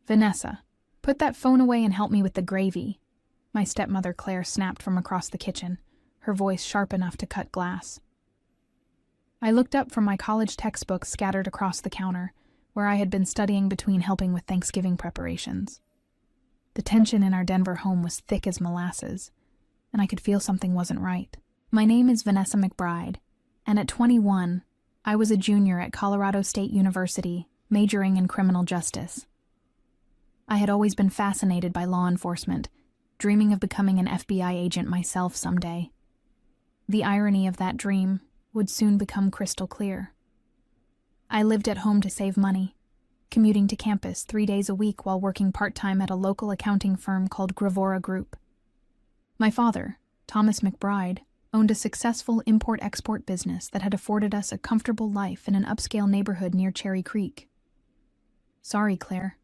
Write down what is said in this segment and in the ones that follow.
Vanessa, put that phone away and help me with the gravy. My stepmother Claire snapped from across the kitchen, her voice sharp enough to cut glass. I looked up from my college textbooks scattered across the counter, where I had been studying between helping with Thanksgiving preparations. The tension in our Denver home was thick as molasses, and I could feel something wasn't right. My name is Vanessa McBride, and at 21, I was a junior at Colorado State University, majoring in criminal justice. I had always been fascinated by law enforcement, dreaming of becoming an FBI agent myself someday. The irony of that dream would soon become crystal clear. I lived at home to save money, commuting to campus 3 days a week while working part-time at a local accounting firm called Gravora Group. My father, Thomas McBride, owned a successful import-export business that had afforded us a comfortable life in an upscale neighborhood near Cherry Creek. Sorry, Claire.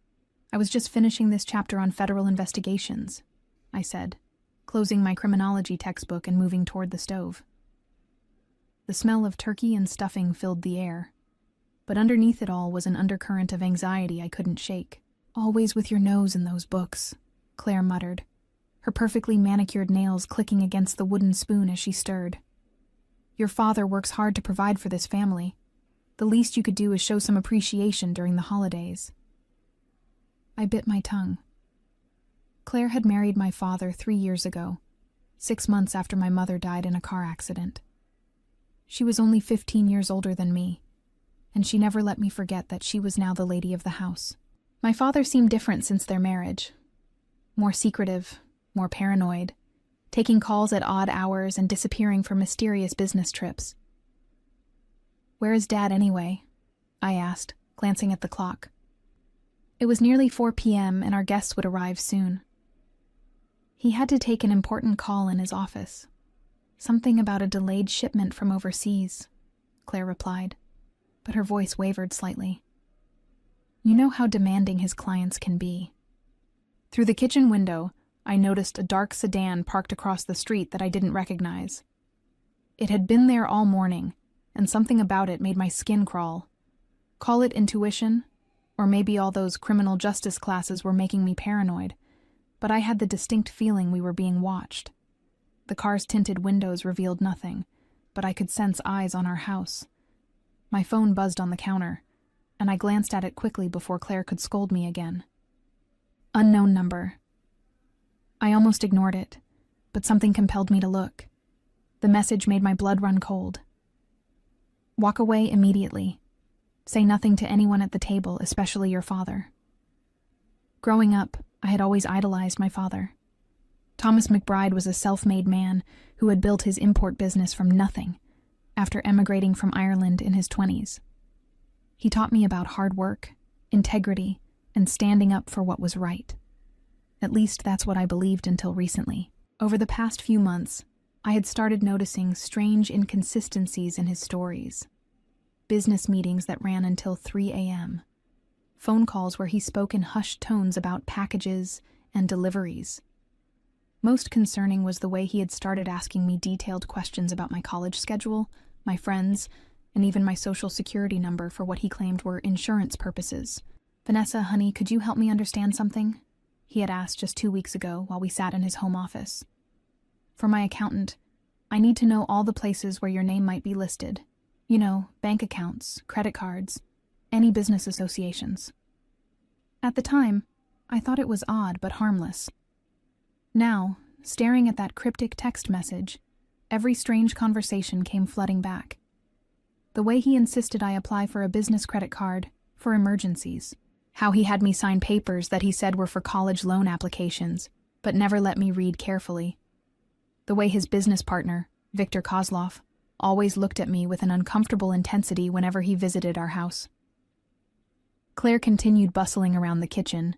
I was just finishing this chapter on federal investigations, I said, closing my criminology textbook and moving toward the stove. The smell of turkey and stuffing filled the air, but underneath it all was an undercurrent of anxiety I couldn't shake. Always with your nose in those books, Claire muttered, her perfectly manicured nails clicking against the wooden spoon as she stirred. Your father works hard to provide for this family. The least you could do is show some appreciation during the holidays. I bit my tongue. Claire had married my father 3 years ago, 6 months after my mother died in a car accident. She was only 15 years older than me, and she never let me forget that she was now the lady of the house. My father seemed different since their marriage. More secretive, more paranoid, taking calls at odd hours and disappearing for mysterious business trips. Where is Dad anyway? I asked, glancing at the clock. It was nearly 4 p.m. and our guests would arrive soon. He had to take an important call in his office. Something about a delayed shipment from overseas, Claire replied, but her voice wavered slightly. You know how demanding his clients can be. Through the kitchen window, I noticed a dark sedan parked across the street that I didn't recognize. It had been there all morning, and something about it made my skin crawl. Call it intuition, or maybe all those criminal justice classes were making me paranoid, but I had the distinct feeling we were being watched. The car's tinted windows revealed nothing, but I could sense eyes on our house. My phone buzzed on the counter, and I glanced at it quickly before Claire could scold me again. Unknown number. I almost ignored it, but something compelled me to look. The message made my blood run cold. Walk away immediately. Say nothing to anyone at the table, especially your father. Growing up, I had always idolized my father. Thomas McBride was a self-made man who had built his import business from nothing, after emigrating from Ireland in his 20s. He taught me about hard work, integrity, and standing up for what was right. At least that's what I believed until recently. Over the past few months, I had started noticing strange inconsistencies in his stories. Business meetings that ran until 3 a.m. Phone calls where he spoke in hushed tones about packages and deliveries. Most concerning was the way he had started asking me detailed questions about my college schedule, my friends, and even my social security number for what he claimed were insurance purposes. Vanessa, honey, could you help me understand something? He had asked just 2 weeks ago while we sat in his home office. For my accountant, I need to know all the places where your name might be listed. You know, bank accounts, credit cards, any business associations. At the time, I thought it was odd but harmless. Now, staring at that cryptic text message, every strange conversation came flooding back. The way he insisted I apply for a business credit card for emergencies. How he had me sign papers that he said were for college loan applications, but never let me read carefully. The way his business partner, Victor Kozlov, always looked at me with an uncomfortable intensity whenever he visited our house. Claire continued bustling around the kitchen,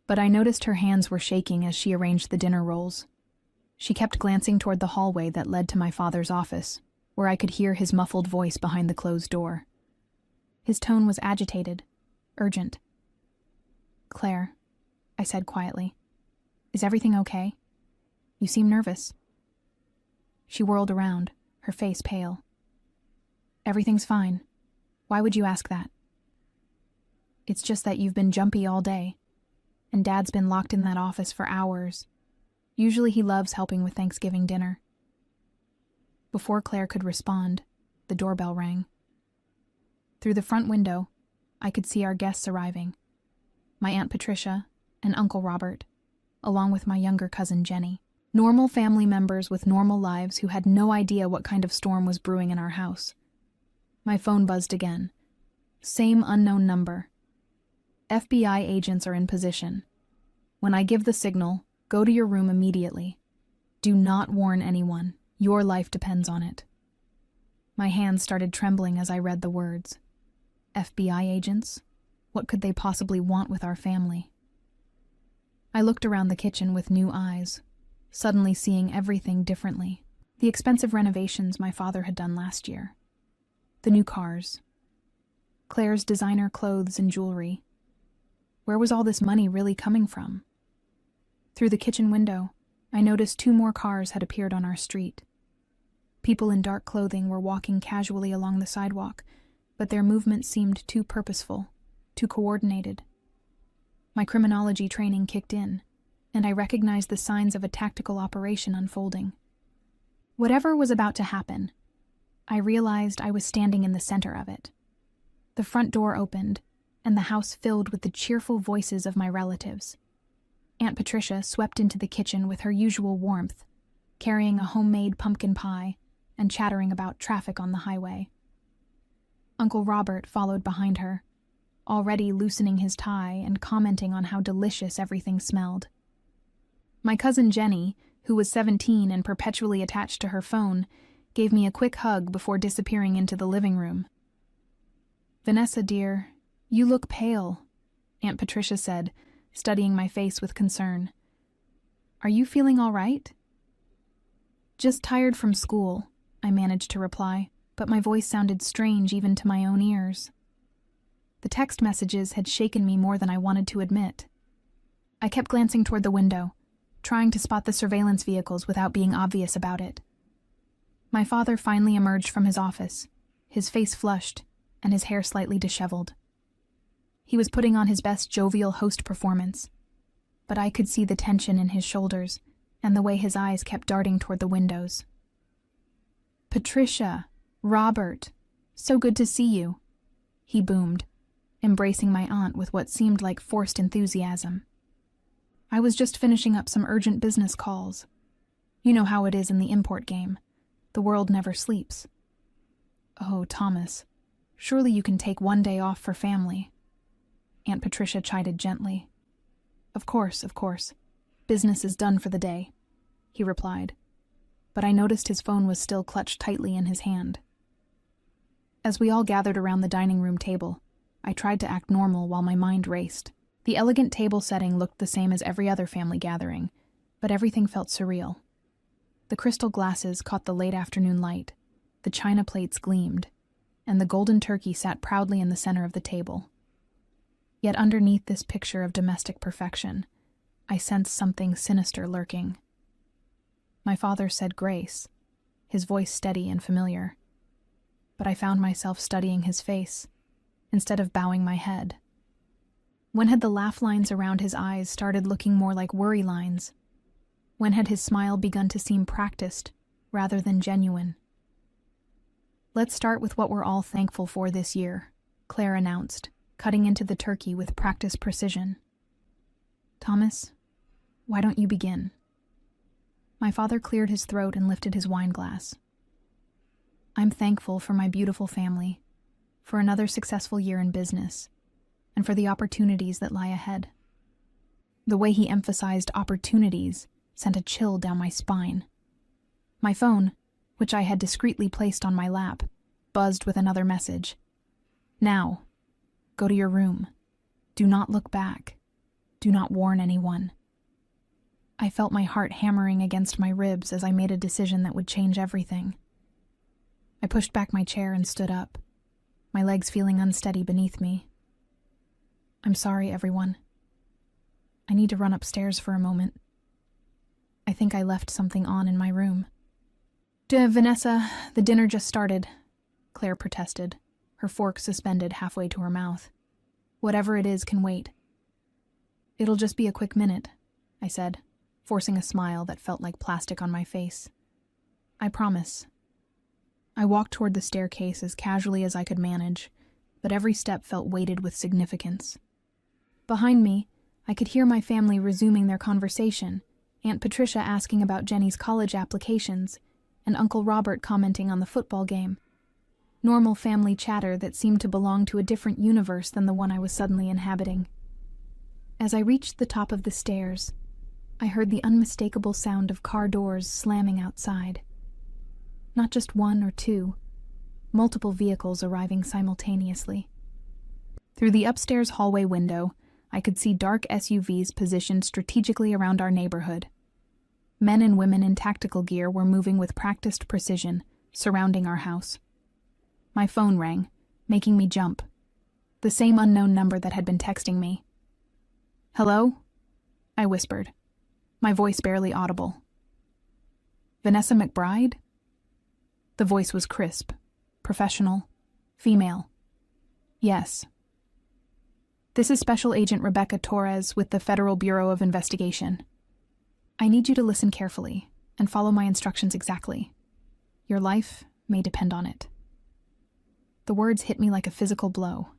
but I noticed her hands were shaking as she arranged the dinner rolls. She kept glancing toward the hallway that led to my father's office, where I could hear his muffled voice behind the closed door. His tone was agitated, urgent. Claire, I said quietly, is everything okay? You seem nervous. She whirled around, her face pale. Everything's fine. Why would you ask that? It's just that you've been jumpy all day. and Dad's been locked in that office for hours. Usually he loves helping with Thanksgiving dinner. Before Claire could respond, the doorbell rang. Through the front window, I could see our guests arriving. My Aunt Patricia and Uncle Robert, along with my younger cousin Jenny. Normal family members with normal lives who had no idea what kind of storm was brewing in our house. My phone buzzed again. Same unknown number. FBI agents are in position. When I give the signal, go to your room immediately. Do not warn anyone. Your life depends on it. My hands started trembling as I read the words. FBI agents? What could they possibly want with our family? I looked around the kitchen with new eyes, suddenly seeing everything differently. The expensive renovations my father had done last year. The new cars. Claire's designer clothes and jewelry. Where was all this money really coming from? Through the kitchen window, I noticed 2 more cars had appeared on our street. People in dark clothing were walking casually along the sidewalk, but their movement seemed too purposeful, too coordinated. My criminology training kicked in, and I recognized the signs of a tactical operation unfolding. Whatever was about to happen, I realized I was standing in the center of it. The front door opened, and the house filled with the cheerful voices of my relatives. Aunt Patricia swept into the kitchen with her usual warmth, carrying a homemade pumpkin pie and chattering about traffic on the highway. Uncle Robert followed behind her, already loosening his tie and commenting on how delicious everything smelled. My cousin Jenny, who was 17 and perpetually attached to her phone, gave me a quick hug before disappearing into the living room. "Vanessa, dear, you look pale," Aunt Patricia said, studying my face with concern. "Are you feeling all right?" "Just tired from school," I managed to reply, but my voice sounded strange even to my own ears. The text messages had shaken me more than I wanted to admit. I kept glancing toward the window, trying to spot the surveillance vehicles without being obvious about it. My father finally emerged from his office, his face flushed and his hair slightly disheveled. He was putting on his best jovial host performance, but I could see the tension in his shoulders and the way his eyes kept darting toward the windows. "Patricia, Robert, so good to see you," he boomed, embracing my aunt with what seemed like forced enthusiasm. "I was just finishing up some urgent business calls. You know how it is in the import game. The world never sleeps." "Oh, Thomas, surely you can take 1 day off for family," Aunt Patricia chided gently. Of course. Business is done for the day," he replied, but I noticed his phone was still clutched tightly in his hand. As we all gathered around the dining room table, I tried to act normal while my mind raced. The elegant table setting looked the same as every other family gathering, but everything felt surreal. The crystal glasses caught the late afternoon light, the china plates gleamed, and the golden turkey sat proudly in the center of the table. Yet underneath this picture of domestic perfection, I sensed something sinister lurking. My father said grace, his voice steady and familiar, but I found myself studying his face instead of bowing my head. When had the laugh lines around his eyes started looking more like worry lines? When had his smile begun to seem practiced rather than genuine? "Let's start with what we're all thankful for this year," Claire announced, cutting into the turkey with practiced precision. "Thomas, why don't you begin?" My father cleared his throat and lifted his wine glass. "I'm thankful for my beautiful family, for another successful year in business, and for the opportunities that lie ahead." The way he emphasized opportunities sent a chill down my spine. My phone, which I had discreetly placed on my lap, buzzed with another message. "Now, go to your room. Do not look back. Do not warn anyone." I felt my heart hammering against my ribs as I made a decision that would change everything. I pushed back my chair and stood up, my legs feeling unsteady beneath me. "I'm sorry, everyone. I need to run upstairs for a moment. I think I left something on in my room." Vanessa, the dinner just started," Claire protested, her fork suspended halfway to her mouth. "Whatever it is can wait." It'll just be a quick minute, I said, forcing a smile that felt like plastic on my face. I promise. I walked toward the staircase as casually as I could manage, but every step felt weighted with significance. Behind me, I could hear my family resuming their conversation, Aunt Patricia asking about Jenny's college applications, and Uncle Robert commenting on the football game. Normal family chatter that seemed to belong to a different universe than the one I was suddenly inhabiting. As I reached the top of the stairs, I heard the unmistakable sound of car doors slamming outside. Not just one or two, multiple vehicles arriving simultaneously. Through the upstairs hallway window, I could see dark SUVs positioned strategically around our neighborhood. Men and women in tactical gear were moving with practiced precision, surrounding our house. My phone rang, making me jump. The same unknown number that had been texting me. "Hello?" I whispered, my voice barely audible. "Vanessa McBride?" The voice was crisp, professional, female. "Yes." "This is Special Agent Rebecca Torres with the Federal Bureau of Investigation. I need you to listen carefully and follow my instructions exactly. Your life may depend on it." The words hit me like a physical blow.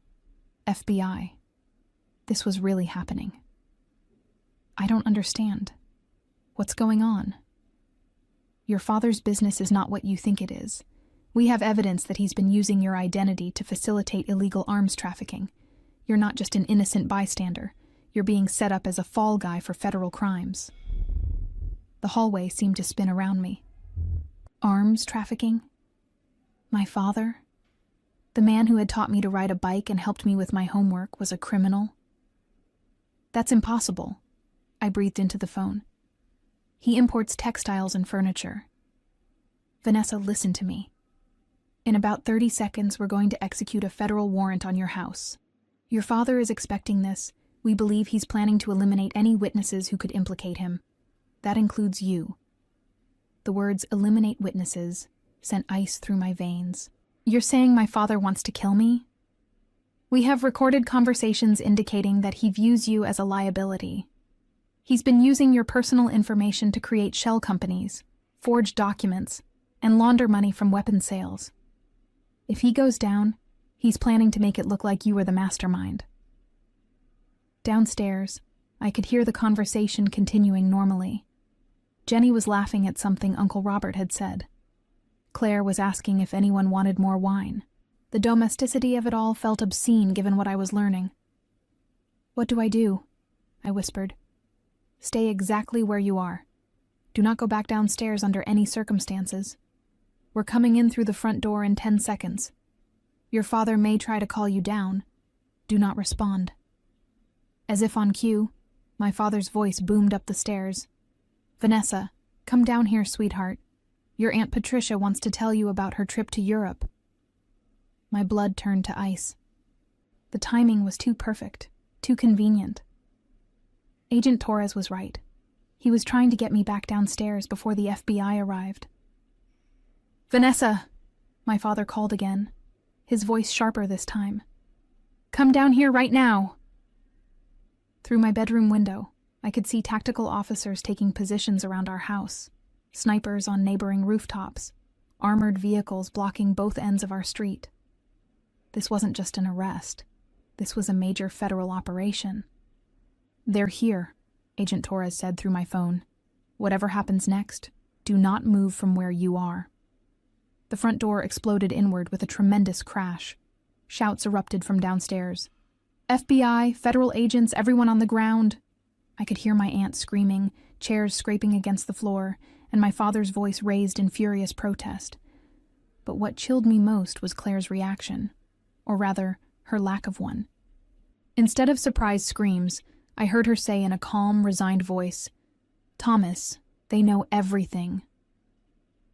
FBI. This was really happening. "I don't understand. What's going on?" "Your father's business is not what you think it is. We have evidence that he's been using your identity to facilitate illegal arms trafficking. You're not just an innocent bystander. You're being set up as a fall guy for federal crimes." The hallway seemed to spin around me. Arms trafficking? My father? The man who had taught me to ride a bike and helped me with my homework was a criminal? "That's impossible," I breathed into the phone. "He imports textiles and furniture." "Vanessa, listen to me. In about 30 seconds, we're going to execute a federal warrant on your house. Your father is expecting this. We believe he's planning to eliminate any witnesses who could implicate him. That includes you." The words "eliminate witnesses" sent ice through my veins. "You're saying my father wants to kill me?" "We have recorded conversations indicating that he views you as a liability. He's been using your personal information to create shell companies, forge documents, and launder money from weapons sales. If he goes down, he's planning to make it look like you were the mastermind." Downstairs, I could hear the conversation continuing normally. Jenny was laughing at something Uncle Robert had said. Claire was asking if anyone wanted more wine. The domesticity of it all felt obscene given what I was learning. "What do I do?" I whispered. "Stay exactly where you are. Do not go back downstairs under any circumstances. We're coming in through the front door in 10 seconds. Your father may try to call you down. Do not respond." As if on cue, my father's voice boomed up the stairs. "Vanessa, come down here, sweetheart. Your Aunt Patricia wants to tell you about her trip to Europe." My blood turned to ice. The timing was too perfect, too convenient. Agent Torres was right. He was trying to get me back downstairs before the FBI arrived. "Vanessa," my father called again, his voice sharper this time. "Come down here right now." Through my bedroom window, I could see tactical officers taking positions around our house, snipers on neighboring rooftops, armored vehicles blocking both ends of our street. This wasn't just an arrest. This was a major federal operation. "They're here," Agent Torres said through my phone. "Whatever happens next, do not move from where you are." The front door exploded inward with a tremendous crash. Shouts erupted from downstairs. "FBI, federal agents, everyone on the ground." I could hear my aunt screaming, chairs scraping against the floor, and my father's voice raised in furious protest. But what chilled me most was Claire's reaction, or rather, her lack of one. Instead of surprised screams, I heard her say in a calm, resigned voice, "Thomas, they know everything."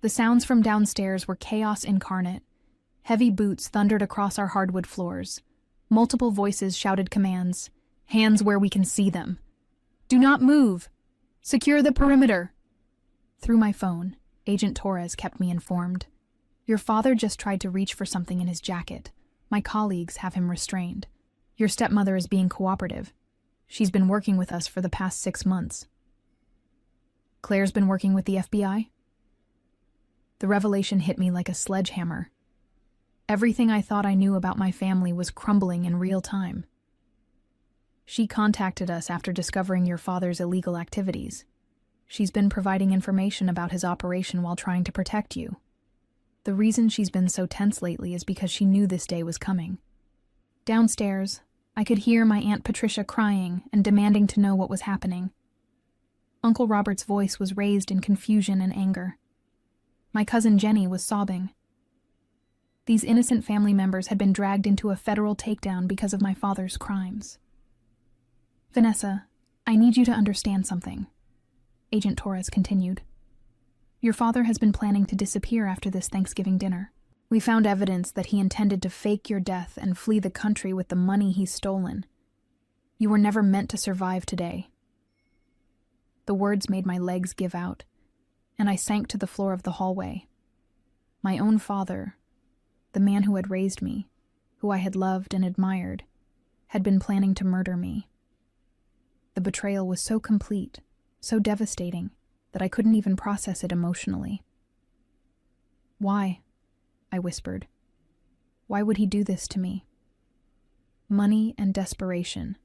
The sounds from downstairs were chaos incarnate. Heavy boots thundered across our hardwood floors. Multiple voices shouted commands. "Hands where we can see them. Do not move. Secure the perimeter." Through my phone, Agent Torres kept me informed. "Your father just tried to reach for something in his jacket. My colleagues have him restrained. Your stepmother is being cooperative. She's been working with us for the past 6 months. Claire's been working with the FBI? The revelation hit me like a sledgehammer. Everything I thought I knew about my family was crumbling in real time. She contacted us after discovering your father's illegal activities. She's been providing information about his operation while trying to protect you. The reason she's been so tense lately is because she knew this day was coming. Downstairs, I could hear my Aunt Patricia crying and demanding to know what was happening. Uncle Robert's voice was raised in confusion and anger. My cousin Jenny was sobbing. These innocent family members had been dragged into a federal takedown because of my father's crimes. Vanessa, I need you to understand something, Agent Torres continued. Your father has been planning to disappear after this Thanksgiving dinner. We found evidence that he intended to fake your death and flee the country with the money he's stolen. You were never meant to survive today. The words made my legs give out, and I sank to the floor of the hallway. My own father, the man who had raised me, who I had loved and admired, had been planning to murder me. The betrayal was so complete, so devastating, that I couldn't even process it emotionally. Why? I whispered. Why would he do this to me? Money and desperation.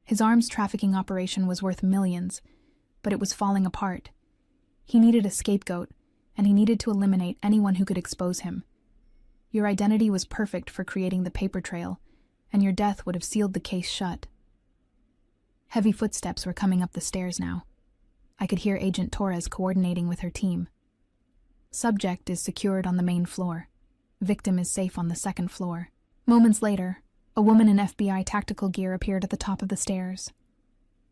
His arms trafficking operation was worth millions, but it was falling apart. He needed a scapegoat, and he needed to eliminate anyone who could expose him. Your identity was perfect for creating the paper trail, and your death would have sealed the case shut. Heavy footsteps were coming up the stairs now. I could hear Agent Torres coordinating with her team. Subject is secured on the main floor. Victim is safe on the second floor. Moments later, a woman in FBI tactical gear appeared at the top of the stairs.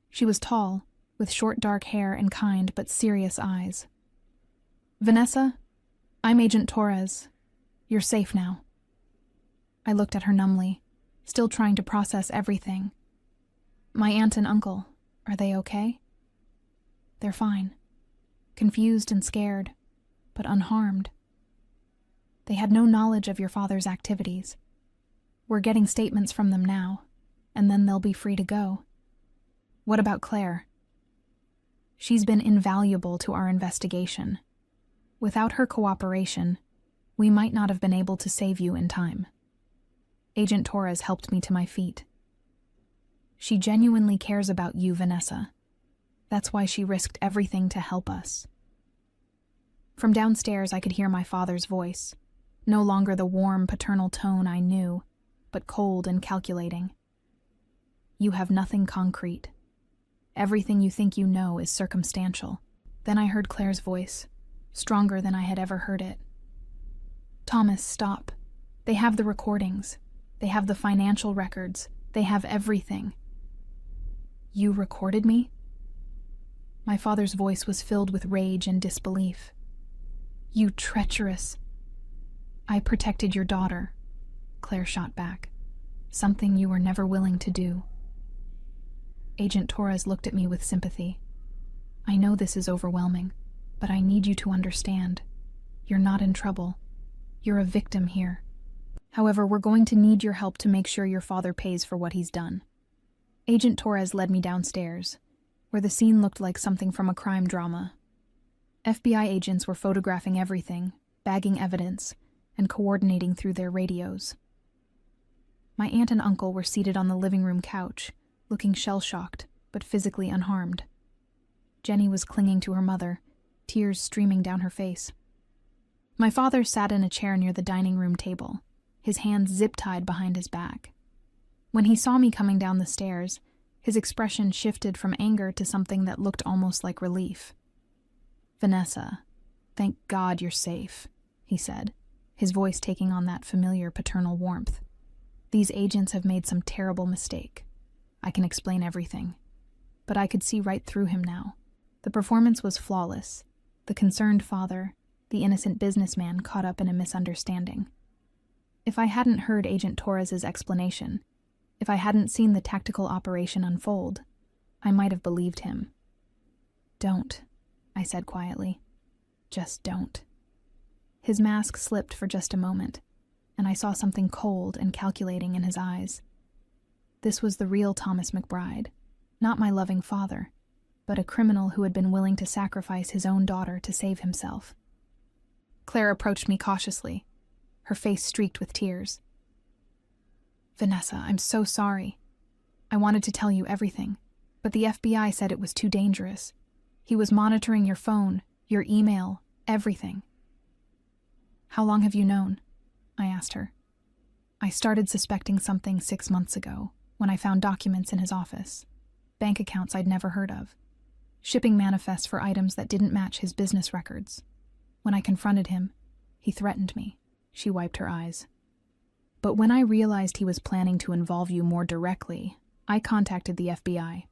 She was tall, with short dark hair and kind but serious eyes. Vanessa, I'm Agent Torres. You're safe now. I looked at her numbly, still trying to process everything. My aunt and uncle, are they okay? They're fine. Confused and scared, but unharmed. They had no knowledge of your father's activities. We're getting statements from them now, and then they'll be free to go. What about Claire? She's been invaluable to our investigation. Without her cooperation, we might not have been able to save you in time. Agent Torres helped me to my feet. She genuinely cares about you, Vanessa. That's why she risked everything to help us. From downstairs, I could hear my father's voice, no longer the warm paternal tone I knew, but cold and calculating. You have nothing concrete. Everything you think you know is circumstantial. Then I heard Claire's voice, stronger than I had ever heard it. Thomas, stop. They have the recordings. They have the financial records. They have everything. You recorded me? My father's voice was filled with rage and disbelief. You treacherous. I protected your daughter, Claire shot back. Something you were never willing to do. Agent Torres looked at me with sympathy. I know this is overwhelming, but I need you to understand. You're not in trouble. You're a victim here. However, we're going to need your help to make sure your father pays for what he's done. Agent Torres led me downstairs, where the scene looked like something from a crime drama. FBI agents were photographing everything, bagging evidence, and coordinating through their radios. My aunt and uncle were seated on the living room couch, looking shell-shocked, but physically unharmed. Jenny was clinging to her mother, tears streaming down her face. My father sat in a chair near the dining room table, his hands zip-tied behind his back. When he saw me coming down the stairs, his expression shifted from anger to something that looked almost like relief. Vanessa, thank God you're safe, he said, his voice taking on that familiar paternal warmth. These agents have made some terrible mistake. I can explain everything. But I could see right through him now. The performance was flawless. The concerned father, the innocent businessman caught up in a misunderstanding. If I hadn't heard Agent Torres's explanation, if I hadn't seen the tactical operation unfold, I might have believed him. Don't, I said quietly. Just don't. His mask slipped for just a moment, and I saw something cold and calculating in his eyes. This was the real Thomas McBride, Not my loving father, but a criminal who had been willing to sacrifice his own daughter to save himself. Claire approached me cautiously, her face streaked with tears. "Vanessa, I'm so sorry. I wanted to tell you everything, but the FBI said it was too dangerous. He was monitoring your phone, your email, everything." "How long have you known?" I asked her. "I started suspecting something 6 months ago, when I found documents in his office. Bank accounts I'd never heard of. Shipping manifests for items that didn't match his business records. When I confronted him, he threatened me." She wiped her eyes. "But when I realized he was planning to involve you more directly, I contacted the FBI.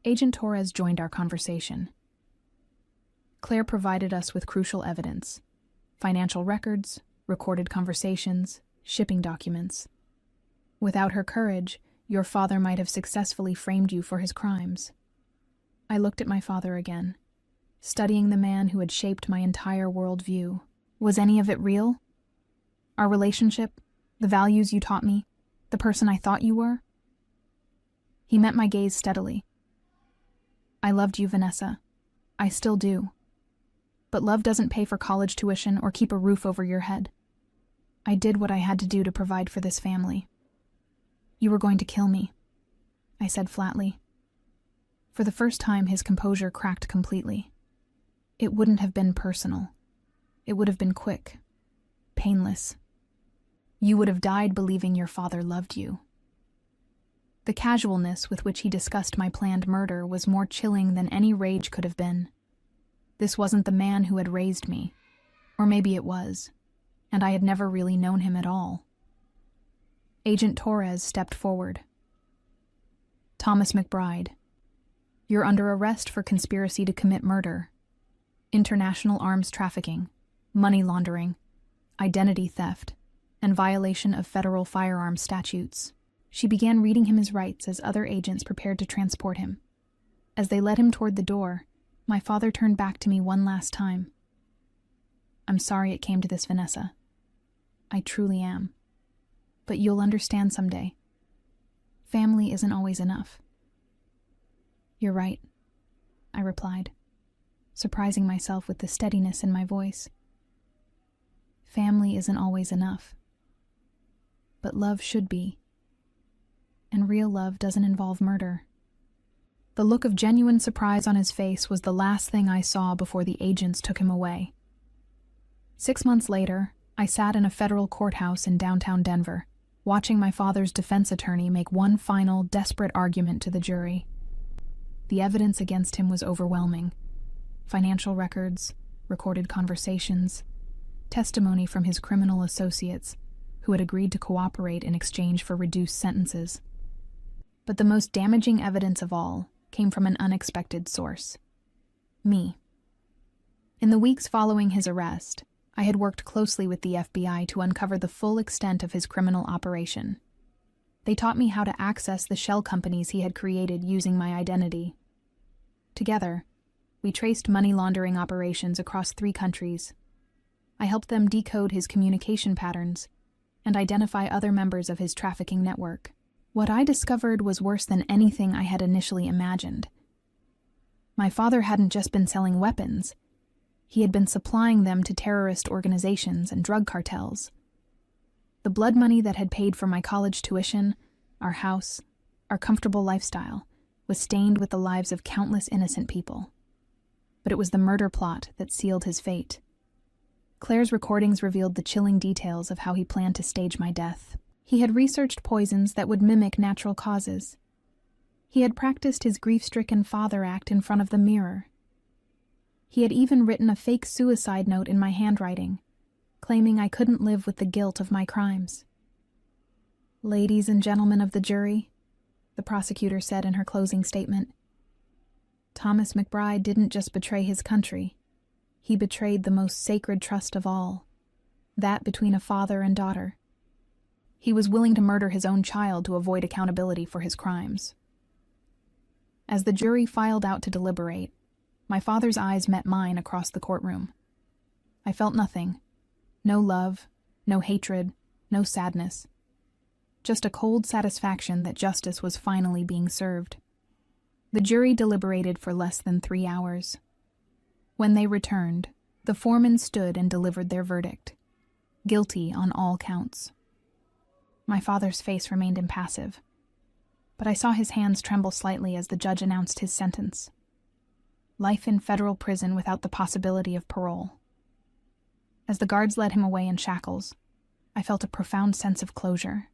Agent Torres joined our conversation. Claire provided us with crucial evidence: financial records, recorded conversations, shipping documents. Without her courage, your father might have successfully framed you for his crimes." I looked at my father again, studying the man who had shaped my entire worldview. Was any of it real? Our relationship, the values you taught me, the person I thought you were? He met my gaze steadily. "I loved you, Vanessa. I still do. But love doesn't pay for college tuition or keep a roof over your head. I did what I had to do to provide for this family. You were going to kill me," I said flatly. For the first time, his composure cracked completely. "It wouldn't have been personal. It would have been quick, painless. You would have died believing your father loved you." The casualness with which he discussed my planned murder was more chilling than any rage could have been. This wasn't the man who had raised me, or maybe it was, and I had never really known him at all. Agent Torres stepped forward. "Thomas McBride, you're under arrest for conspiracy to commit murder, international arms trafficking, money laundering, identity theft, and violation of federal firearms statutes." She began reading him his rights as other agents prepared to transport him. As they led him toward the door, my father turned back to me one last time. "I'm sorry it came to this, Vanessa. I truly am. But you'll understand someday. Family isn't always enough." "You're right," I replied, surprising myself with the steadiness in my voice. "Family isn't always enough. But love should be. And real love doesn't involve murder." The look of genuine surprise on his face was the last thing I saw before the agents took him away. 6 months later, I sat in a federal courthouse in downtown Denver, watching my father's defense attorney make one final, desperate argument to the jury. The evidence against him was overwhelming. Financial records, recorded conversations, testimony from his criminal associates, who had agreed to cooperate in exchange for reduced sentences. But the most damaging evidence of all came from an unexpected source: me. In the weeks following his arrest, I had worked closely with the FBI to uncover the full extent of his criminal operation. They taught me how to access the shell companies he had created using my identity. Together, we traced money laundering operations across 3 countries. I helped them decode his communication patterns and identify other members of his trafficking network. What I discovered was worse than anything I had initially imagined. My father hadn't just been selling weapons. He had been supplying them to terrorist organizations and drug cartels. The blood money that had paid for my college tuition, our house, our comfortable lifestyle, was stained with the lives of countless innocent people. But it was the murder plot that sealed his fate. Claire's recordings revealed the chilling details of how he planned to stage my death. He had researched poisons that would mimic natural causes. He had practiced his grief-stricken father act in front of the mirror. He had even written a fake suicide note in my handwriting, claiming I couldn't live with the guilt of my crimes. "Ladies and gentlemen of the jury," the prosecutor said in her closing statement, "Thomas McBride didn't just betray his country. He betrayed the most sacred trust of all, that between a father and daughter. He was willing to murder his own child to avoid accountability for his crimes." As the jury filed out to deliberate, my father's eyes met mine across the courtroom. I felt nothing. No love, no hatred, no sadness. Just a cold satisfaction that justice was finally being served. The jury deliberated for less than 3 hours. When they returned, the foreman stood and delivered their verdict. Guilty on all counts. My father's face remained impassive, but I saw his hands tremble slightly as the judge announced his sentence. Life in federal prison without the possibility of parole. As the guards led him away in shackles, I felt a profound sense of closure.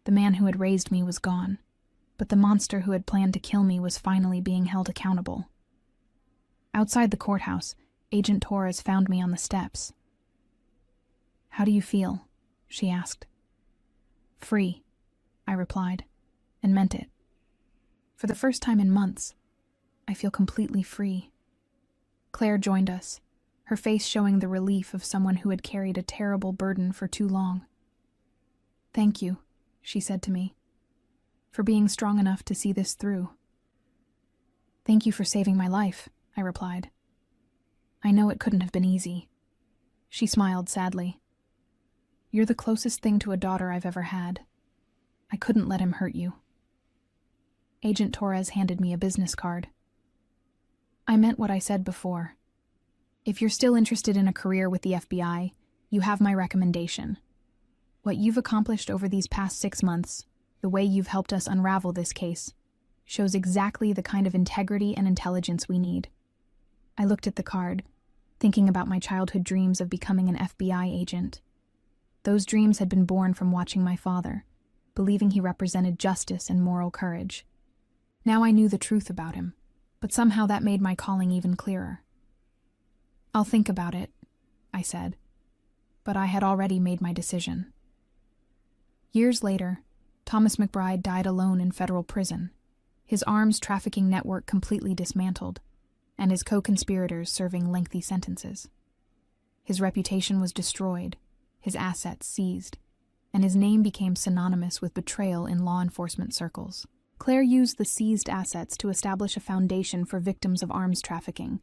The man who had raised me was gone, but the monster who had planned to kill me was finally being held accountable. Outside the courthouse, Agent Torres found me on the steps. "How do you feel?" she asked. "Free," I replied, and meant it. For the first time in months, I feel completely free. Claire joined us, her face showing the relief of someone who had carried a terrible burden for too long. "Thank you," she said to me, "for being strong enough to see this through." "Thank you for saving my life," I replied. "I know it couldn't have been easy." She smiled sadly. "You're the closest thing to a daughter I've ever had. I couldn't let him hurt you." Agent Torres handed me a business card. "I meant what I said before. If you're still interested in a career with the FBI, you have my recommendation. What you've accomplished over these past 6 months, the way you've helped us unravel this case, shows exactly the kind of integrity and intelligence we need." I looked at the card, thinking about my childhood dreams of becoming an FBI agent. Those dreams had been born from watching my father, believing he represented justice and moral courage. Now I knew the truth about him, but somehow that made my calling even clearer. "I'll think about it," I said, but I had already made my decision. Years later, Thomas McBride died alone in federal prison, his arms trafficking network completely dismantled, and his co-conspirators serving lengthy sentences. His reputation was destroyed, his assets seized, and his name became synonymous with betrayal in law enforcement circles. Claire used the seized assets to establish a foundation for victims of arms trafficking,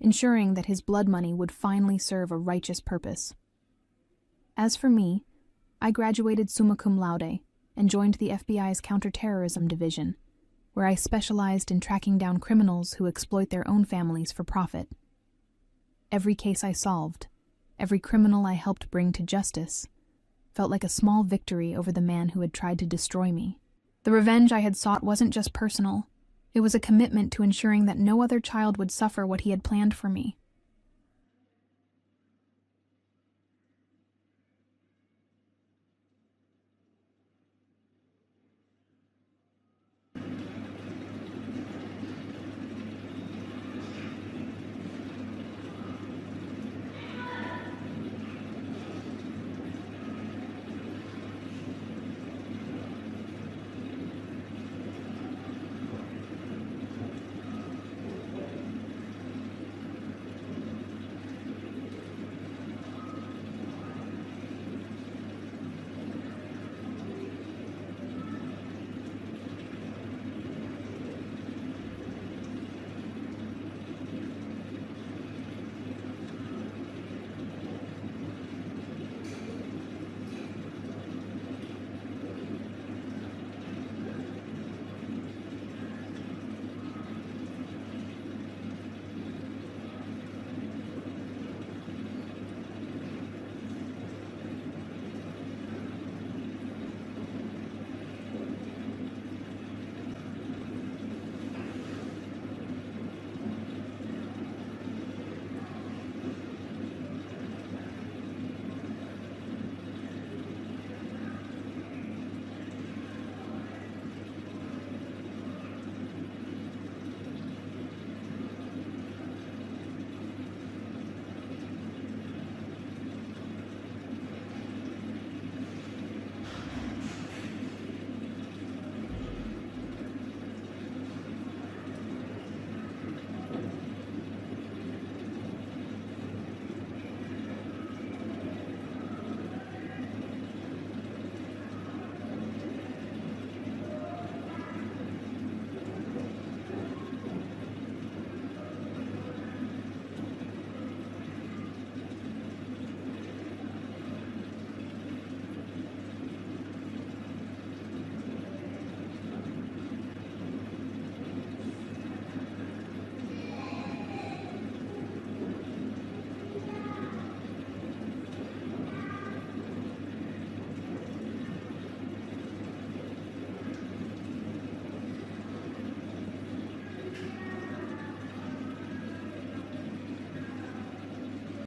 ensuring that his blood money would finally serve a righteous purpose. As for me, I graduated summa cum laude and joined the FBI's counterterrorism division, where I specialized in tracking down criminals who exploit their own families for profit. Every case I solved, every criminal I helped bring to justice, felt like a small victory over the man who had tried to destroy me. The revenge I had sought wasn't just personal. It was a commitment to ensuring that no other child would suffer what he had planned for me.